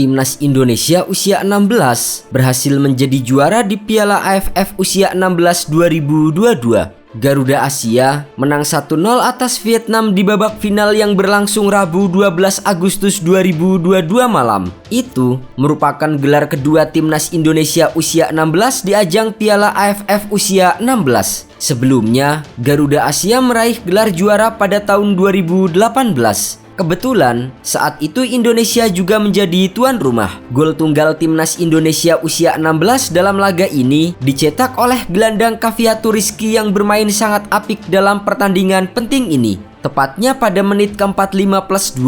Timnas Indonesia usia 16 berhasil menjadi juara di Piala AFF usia 16 2022. Garuda Asia menang 1-0 atas Vietnam di babak final yang berlangsung Rabu 12 Agustus 2022 malam. Itu merupakan gelar kedua Timnas Indonesia usia 16 di ajang Piala AFF usia 16. Sebelumnya, Garuda Asia meraih gelar juara pada tahun 2018. Kebetulan, saat itu Indonesia juga menjadi tuan rumah. Gol tunggal Timnas Indonesia usia 16 dalam laga ini dicetak oleh gelandang Cafiato Rizky yang bermain sangat apik dalam pertandingan penting ini. Tepatnya pada menit ke-45+2,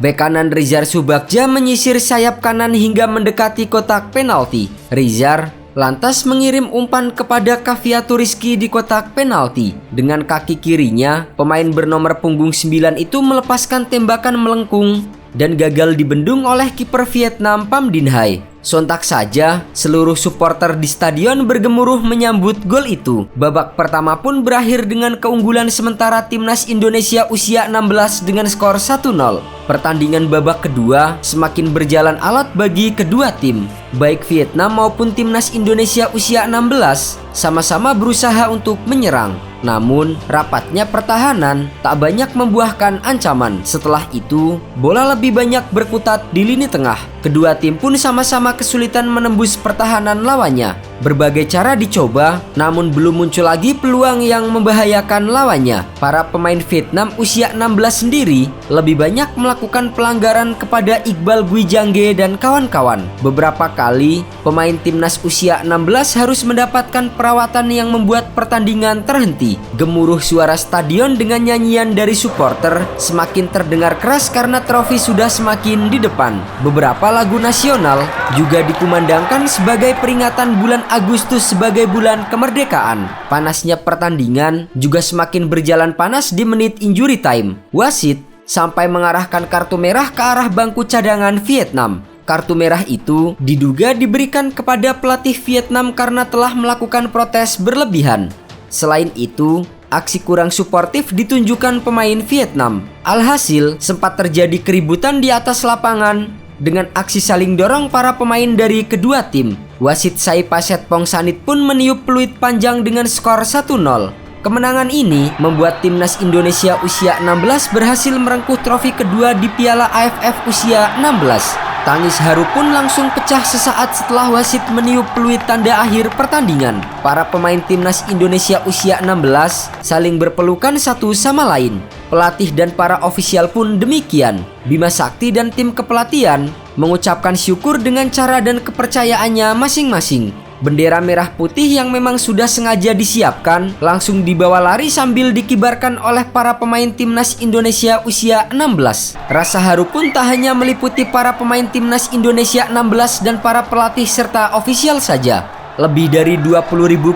bek kanan Rizar Subagja menyisir sayap kanan hingga mendekati kotak penalti. Rizar lantas mengirim umpan kepada Cafiato Rizky di kotak penalti. Dengan kaki kirinya, pemain bernomor punggung 9 itu melepaskan tembakan melengkung dan gagal dibendung oleh kiper Vietnam Pham Dinh Hai. Sontak saja, seluruh supporter di stadion bergemuruh menyambut gol itu. Babak pertama pun berakhir dengan keunggulan sementara Timnas Indonesia usia 16 dengan skor 1-0. Pertandingan babak kedua semakin berjalan alat bagi kedua tim. Baik Vietnam maupun Timnas Indonesia usia 16 sama-sama berusaha untuk menyerang. Namun, rapatnya pertahanan tak banyak membuahkan ancaman. Setelah itu, bola lebih banyak berkutat di lini tengah. Kedua tim pun sama-sama kesulitan menembus pertahanan lawannya. Berbagai cara dicoba, namun belum muncul lagi peluang yang membahayakan lawannya. Para pemain Vietnam usia 16 sendiri lebih banyak melakukan pelanggaran kepada Iqbal Gwijangge dan kawan-kawan. Beberapa kali, pemain timnas usia 16 harus mendapatkan perawatan yang membuat pertandingan terhenti. Gemuruh suara stadion dengan nyanyian dari supporter semakin terdengar keras karena trofi sudah semakin di depan. Beberapa lagu nasional juga dikumandangkan sebagai peringatan bulan Agustus sebagai bulan kemerdekaan. Panasnya pertandingan juga semakin berjalan panas di menit injury time. Wasit sampai mengarahkan kartu merah ke arah bangku cadangan Vietnam. Kartu merah itu diduga diberikan kepada pelatih Vietnam karena telah melakukan protes berlebihan. Selain itu, aksi kurang suportif ditunjukkan pemain Vietnam. Alhasil, sempat terjadi keributan di atas lapangan dengan aksi saling dorong para pemain dari kedua tim. Wasit Saipaset Pongsanit pun meniup peluit panjang dengan skor 1-0. Kemenangan ini membuat Timnas Indonesia usia 16 berhasil merengkuh trofi kedua di Piala AFF usia 16. Tangis haru pun langsung pecah sesaat setelah wasit meniup peluit tanda akhir pertandingan. Para pemain Timnas Indonesia usia 16 saling berpelukan satu sama lain. Pelatih dan para ofisial pun demikian. Bima Sakti dan tim kepelatihan mengucapkan syukur dengan cara dan kepercayaannya masing-masing. Bendera merah putih yang memang sudah sengaja disiapkan langsung dibawa lari sambil dikibarkan oleh para pemain Timnas Indonesia usia 16. Rasa haru pun tak hanya meliputi para pemain Timnas Indonesia 16 dan para pelatih serta ofisial saja. Lebih dari 20.000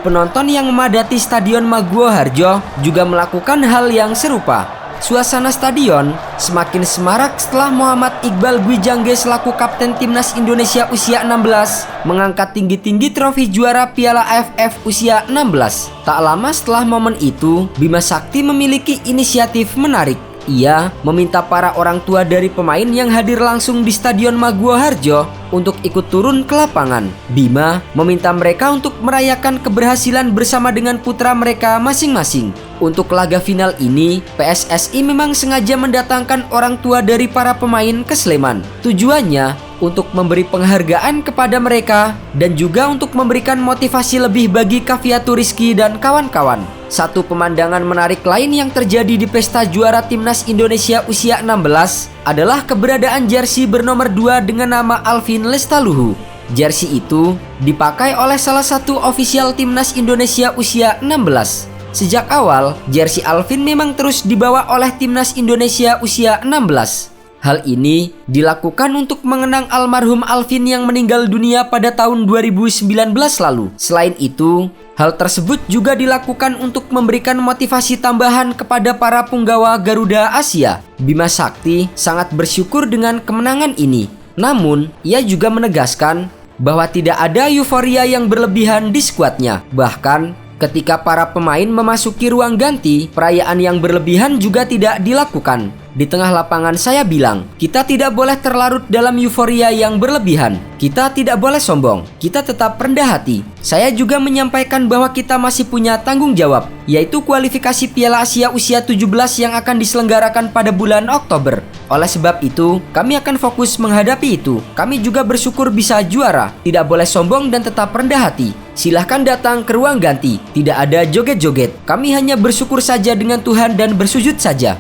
penonton yang memadati Stadion Maguwo Harjo juga melakukan hal yang serupa. Suasana stadion semakin semarak setelah Muhammad Iqbal Gwijangge selaku kapten Timnas Indonesia usia 16 mengangkat tinggi-tinggi trofi juara Piala AFF usia 16. Tak lama setelah momen itu, Bima Sakti memiliki inisiatif menarik. Ia meminta para orang tua dari pemain yang hadir langsung di Stadion Maguwo Harjo untuk ikut turun ke lapangan. Bima meminta mereka untuk merayakan keberhasilan bersama dengan putra mereka masing-masing. Untuk laga final ini, PSSI memang sengaja mendatangkan orang tua dari para pemain ke Sleman. Tujuannya untuk memberi penghargaan kepada mereka dan juga untuk memberikan motivasi lebih bagi Cafiato Rizky dan kawan-kawan. Satu pemandangan menarik lain yang terjadi di pesta juara Timnas Indonesia usia 16 adalah keberadaan jersey bernomor 2 dengan nama Alvin Lestaluhu. Jersey itu dipakai oleh salah satu ofisial Timnas Indonesia usia 16. Sejak awal, jersey Alvin memang terus dibawa oleh Timnas Indonesia usia 16. Hal ini dilakukan untuk mengenang almarhum Alvin yang meninggal dunia pada tahun 2019 lalu. Selain itu, hal tersebut juga dilakukan untuk memberikan motivasi tambahan kepada para punggawa Garuda Asia. Bima Sakti sangat bersyukur dengan kemenangan ini. Namun, ia juga menegaskan bahwa tidak ada euforia yang berlebihan di skuadnya. Bahkan, ketika para pemain memasuki ruang ganti, perayaan yang berlebihan juga tidak dilakukan. Di tengah lapangan saya bilang, kita tidak boleh terlarut dalam euforia yang berlebihan. Kita tidak boleh sombong, kita tetap rendah hati. Saya juga menyampaikan bahwa kita masih punya tanggung jawab, yaitu kualifikasi Piala Asia usia 17 yang akan diselenggarakan pada bulan Oktober. Oleh sebab itu, kami akan fokus menghadapi itu. Kami juga bersyukur bisa juara, tidak boleh sombong dan tetap rendah hati. Silahkan datang ke ruang ganti, tidak ada joget-joget. Kami hanya bersyukur saja dengan Tuhan dan bersujud saja.